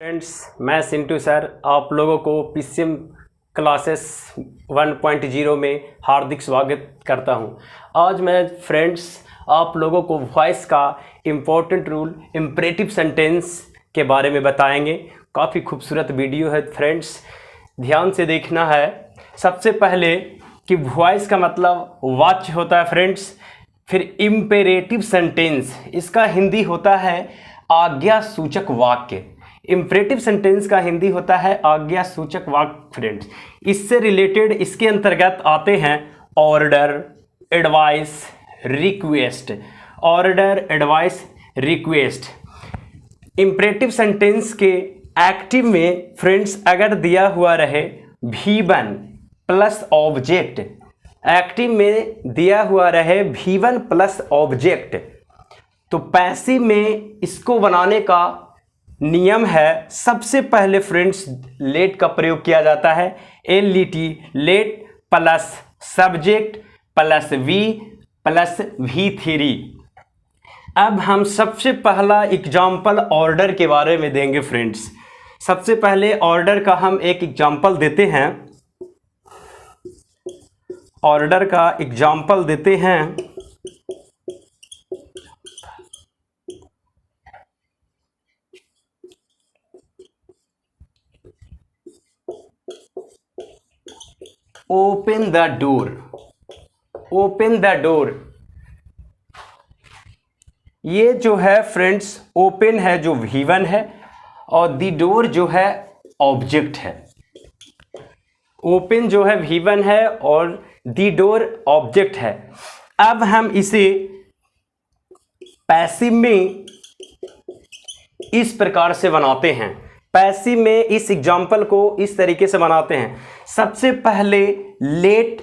Friends, मैं Sintu sir आप लोगों को पीसीएम क्लासेस 1.0 में हार्दिक स्वागत करता हूं। आज मैं फ्रेंड्स आप लोगों को वॉइस का इम्पोर्टेंट रूल इम्परेटिव सेंटेंस के बारे में बताएंगे। काफ़ी खूबसूरत वीडियो है फ्रेंड्स, ध्यान से देखना है। सबसे पहले कि वॉइस का मतलब वाच्य होता है फ्रेंड्स। फिर इम्पेरेटिव सेंटेंस, इसका हिंदी होता है आज्ञा सूचक वाक्य। इम्परेटिव सेंटेंस का हिंदी होता है आज्ञा सूचक वाक्य फ्रेंड्स। इससे रिलेटेड इसके अंतर्गत आते हैं order, advice, request. Order, advice, request. Imperative sentence के एक्टिव में फ्रेंड्स अगर दिया हुआ रहे V1 प्लस ऑब्जेक्ट, एक्टिव में दिया हुआ रहे V1 प्लस ऑब्जेक्ट, तो पैसिव में इसको बनाने का नियम है। सबसे पहले फ्रेंड्स लेट का प्रयोग किया जाता है। LET, late plus subject plus V plus V3। अब हम सबसे पहला एग्जाम्पल ऑर्डर के बारे में देंगे फ्रेंड्स। सबसे पहले ऑर्डर का हम एक एग्जाम्पल देते हैं। ऑर्डर का एग्जाम्पल देते हैं। Open the door, open the door. ये जो है फ्रेंड्स ओपन है जो V1 है और द डोर जो है ऑब्जेक्ट है। ओपन जो है V1 है और द डोर ऑब्जेक्ट है। अब हम इसे पैसिव में इस प्रकार से बनाते हैं। पैसिव में इस एग्जाम्पल को इस तरीके से बनाते हैं। सबसे पहले लेट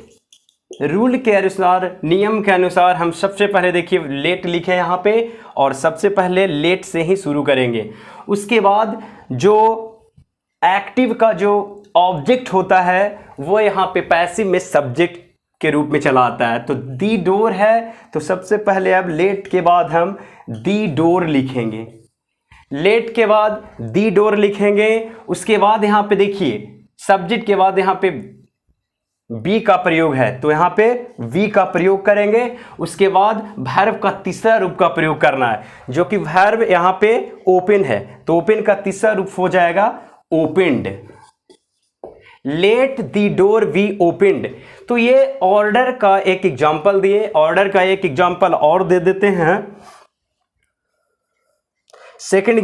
रूल के अनुसार, नियम के अनुसार हम सबसे पहले देखिए लेट लिखे यहाँ पे और सबसे पहले लेट से ही शुरू करेंगे। उसके बाद जो एक्टिव का जो ऑब्जेक्ट होता है वो यहाँ पे पैसिव में सब्जेक्ट के रूप में चला आता है। तो दी डोर है तो सबसे पहले अब लेट के बाद हम दी डोर लिखेंगे। लेट के बाद दी डोर लिखेंगे। उसके बाद यहाँ पे देखिए सब्जेक्ट के बाद यहाँ पे बी का प्रयोग है तो यहाँ पे वी का प्रयोग करेंगे। उसके बाद वर्ब का तीसरा रूप का प्रयोग करना है जो कि वर्ब यहाँ पे ओपन है तो ओपन का तीसरा रूप हो जाएगा opened. Let the door be opened. तो ये ऑर्डर का एक एग्जाम्पल दिए। ऑर्डर का एक एग्जाम्पल और दे देते हैं। सेकेंड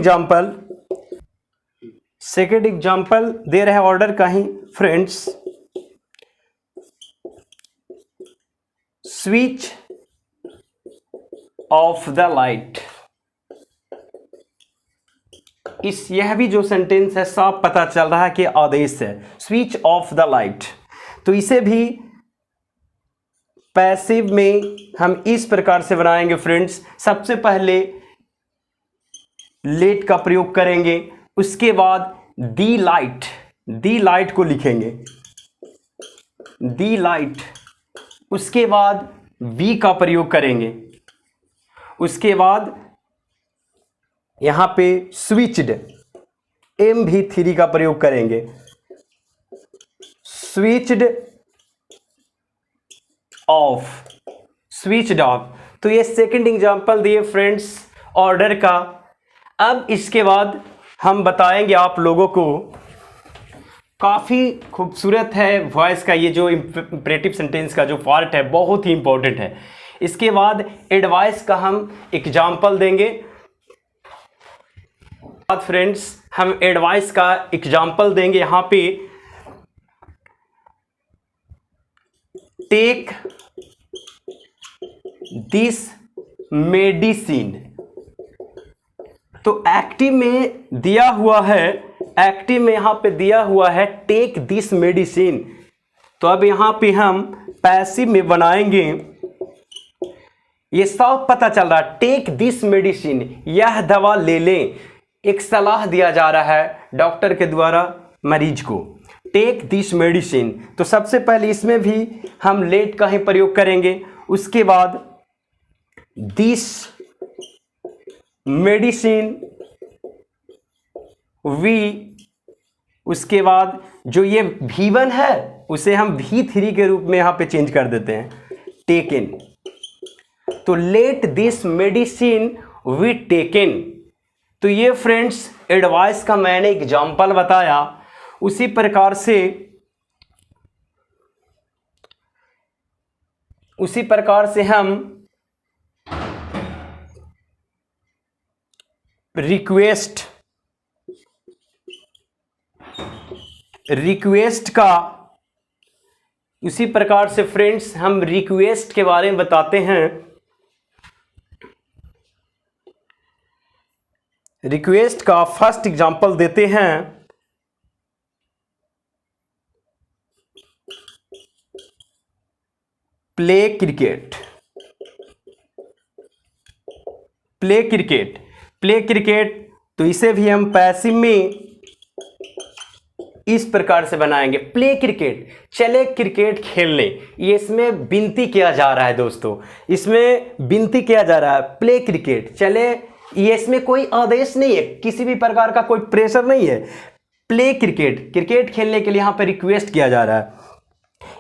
एग्जाम्पल दे रहे हैं ऑर्डर का ही friends. Switch off the light. यह भी जो सेंटेंस है साफ पता चल रहा है कि आदेश है स्विच ऑफ द लाइट। तो इसे भी पैसिव में हम इस प्रकार से बनाएंगे फ्रेंड्स। सबसे पहले लेट का प्रयोग करेंगे। उसके बाद दी लाइट को लिखेंगे दी लाइट। उसके बाद वी का प्रयोग करेंगे। उसके बाद यहां पे स्विच्ड MV3 का प्रयोग करेंगे। Switched off, switched off. तो ये सेकंड एग्जांपल दिए फ्रेंड्स ऑर्डर का। अब इसके बाद हम बताएंगे आप लोगों को, काफ़ी खूबसूरत है वॉइस का ये जो इम्परेटिव सेंटेंस का जो पार्ट है बहुत ही इंपॉर्टेंट है। इसके बाद एडवाइस का हम एग्जाम्पल देंगे। बाद फ्रेंड्स हम एडवाइस का एग्जाम्पल देंगे। यहाँ पे टेक दिस मेडिसिन। तो एक्टिव में दिया हुआ है, एक्टिव में यहां पे दिया हुआ है टेक दिस मेडिसिन। तो अब यहां पे हम पैसिव में बनाएंगे। ये साफ पता चल रहा है टेक दिस मेडिसिन, यह दवा ले लें। एक सलाह दिया जा रहा है डॉक्टर के द्वारा मरीज को, टेक दिस मेडिसिन। तो सबसे पहले इसमें भी हम लेट का ही प्रयोग करेंगे। उसके बाद दिस मेडिसिन वी, उसके बाद जो ये V1 है उसे हम V3 के रूप में यहाँ पे चेंज कर देते हैं, टेकन। तो let this medicine we taken. तो ये फ्रेंड्स एडवाइस का मैंने एग्जाम्पल बताया। उसी प्रकार से हम रिक्वेस्ट का, उसी प्रकार से फ्रेंड्स हम रिक्वेस्ट के बारे में बताते हैं। रिक्वेस्ट का फर्स्ट एग्जांपल देते हैं, play cricket. Play cricket, play cricket. तो इसे भी हम पैसिव में इस प्रकार से बनाएंगे, प्ले क्रिकेट, चले क्रिकेट खेलने। ये इसमें विनती किया जा रहा है दोस्तों, इसमें विनती किया जा रहा है, प्ले क्रिकेट, चले। ये इसमें कोई आदेश नहीं है, किसी भी प्रकार का कोई प्रेशर नहीं है। प्ले क्रिकेट, क्रिकेट खेलने के लिए यहाँ पे रिक्वेस्ट किया जा रहा है।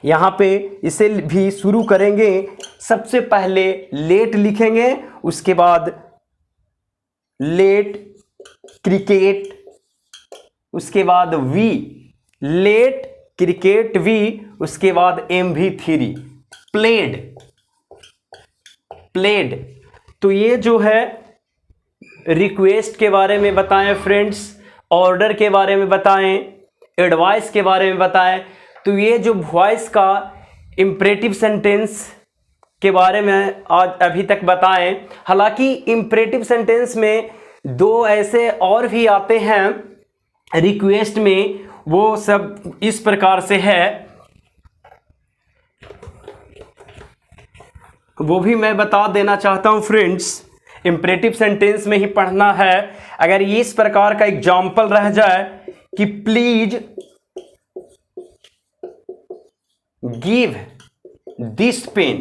यहाँ पे इसे भी शुरू करेंगे, सबसे पहले लेट लिखेंगे, उसके बाद लेट क्रिकेट, उसके बाद वी, लेट क्रिकेट वी, उसके बाद MV3, प्लेड। प्लेड। तो ये जो है रिक्वेस्ट के बारे में बताएं फ्रेंड्स, ऑर्डर के बारे में बताएं, एडवाइस के बारे में बताएं। तो ये जो वॉइस का इंपरेटिव सेंटेंस के बारे में आज अभी तक बताएं। हालांकि इंपरेटिव सेंटेंस में दो ऐसे और भी आते हैं रिक्वेस्ट में, वो सब इस प्रकार से है, वो भी मैं बता देना चाहता हूं फ्रेंड्स। इंपरेटिव सेंटेंस में ही पढ़ना है। अगर इस प्रकार का एग्जाम्पल रह जाए कि please give this pen,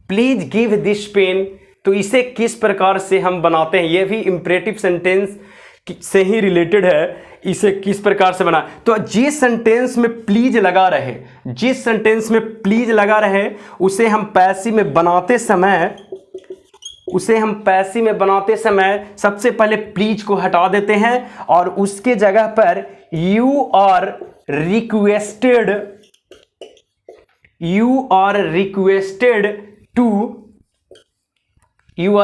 please give this pen, तो इसे किस प्रकार से हम बनाते हैं, यह भी इंपरेटिव सेंटेंस से ही रिलेटेड है। इसे किस प्रकार से बना, तो जिस सेंटेंस में प्लीज लगा रहे, जिस सेंटेंस में प्लीज लगा रहे उसे हम पैसिव में बनाते समय सबसे पहले प्लीज को हटा देते हैं और उसके जगह पर यू आर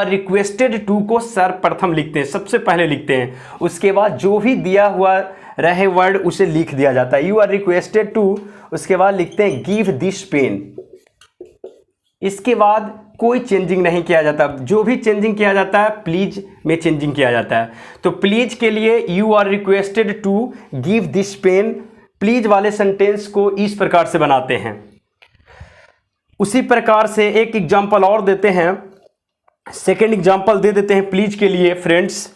रिक्वेस्टेड टू को सर्वप्रथम लिखते हैं, सबसे पहले लिखते हैं। उसके बाद जो भी दिया हुआ रहे वर्ड उसे लिख दिया जाता है, यू आर रिक्वेस्टेड टू। उसके बाद लिखते हैं गिव दिस पेन। इसके बाद कोई चेंजिंग नहीं किया जाता, जो भी चेंजिंग किया जाता है प्लीज में चेंजिंग किया जाता है। तो प्लीज के लिए you are requested to give this pen, please वाले सेंटेंस को इस प्रकार से बनाते हैं। उसी प्रकार से एक एग्जाम्पल और देते हैं, सेकेंड एग्जाम्पल दे देते हैं प्लीज के लिए फ्रेंड्स।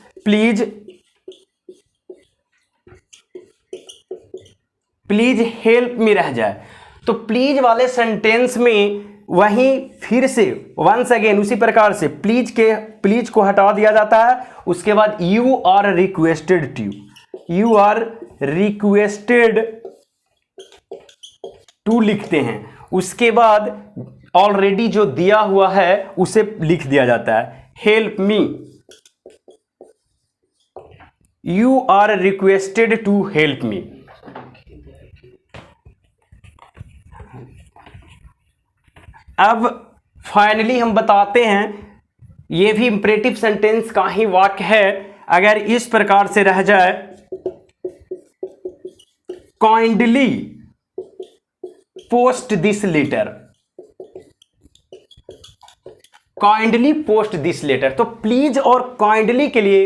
प्लीज हेल्प मी रह जाए, तो प्लीज वाले सेंटेंस में वहीं फिर से वंस अगेन उसी प्रकार से प्लीज को हटा दिया जाता है। उसके बाद यू आर रिक्वेस्टेड टू लिखते हैं। उसके बाद ऑलरेडी जो दिया हुआ है उसे लिख दिया जाता है, help me, you are requested to help me. अब फाइनली हम बताते हैं, यह भी इंपरेटिव सेंटेंस का ही वाक्य है। अगर इस प्रकार से रह जाए, kindly post this letter, kindly post this letter. तो प्लीज और काइंडली के लिए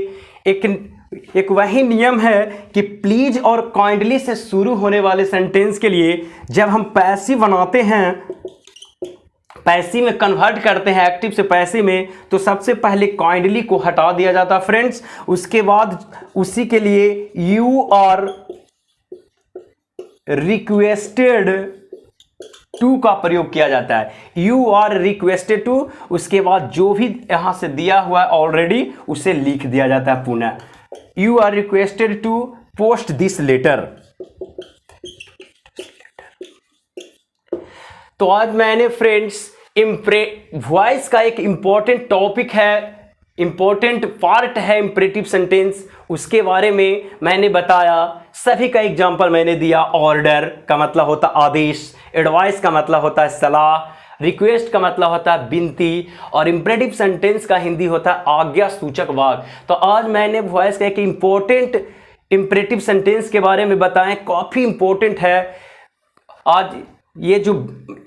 एक वही नियम है कि प्लीज और काइंडली से शुरू होने वाले सेंटेंस के लिए जब हम पैसिव बनाते हैं, पैसिव में कन्वर्ट करते हैं एक्टिव से पैसिव में, तो सबसे पहले काइंडली को हटा दिया जाता फ्रेंड्स। उसके बाद उसी के लिए यू आर रिक्वेस्टेड टू का प्रयोग किया जाता है, यू आर रिक्वेस्टेड टू। उसके बाद जो भी यहां से दिया हुआ है ऑलरेडी उसे लिख दिया जाता है पुनः। You are requested to post this letter. तो आज मैंने फ्रेंड्स वॉइस का एक इंपॉर्टेंट टॉपिक है, इंपॉर्टेंट पार्ट है इंपरेटिव सेंटेंस, उसके बारे में मैंने बताया। सभी का एग्जांपल मैंने दिया। ऑर्डर का मतलब होता आदेश, एडवाइस का मतलब होता है सलाह, रिक्वेस्ट का मतलब होता है विनती, और इंपरेटिव सेंटेंस का हिंदी होता है आज्ञा सूचक वाक्य। तो आज मैंने वॉइस का एक इंपॉर्टेंट इंपरेटिव सेंटेंस के बारे में बताया, काफ़ी इंपॉर्टेंट है। आज ये जो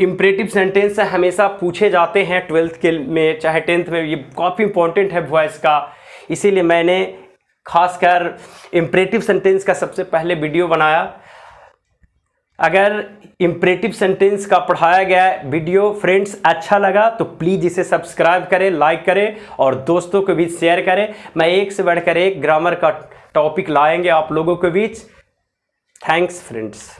इंपरेटिव सेंटेंस है हमेशा पूछे जाते हैं 12th के में चाहे 10th में, ये काफ़ी इंपॉर्टेंट है वॉइस का, इसीलिए मैंने खासकर इंपरेटिव सेंटेंस का सबसे पहले वीडियो बनाया। अगर इंपरेटिव सेंटेंस का पढ़ाया गया वीडियो फ्रेंड्स अच्छा लगा तो प्लीज़ इसे सब्सक्राइब करें, लाइक करें और दोस्तों के बीच शेयर करें। मैं एक से बढ़कर एक ग्रामर का टॉपिक लाएंगे आप लोगों के बीच। Thanks friends.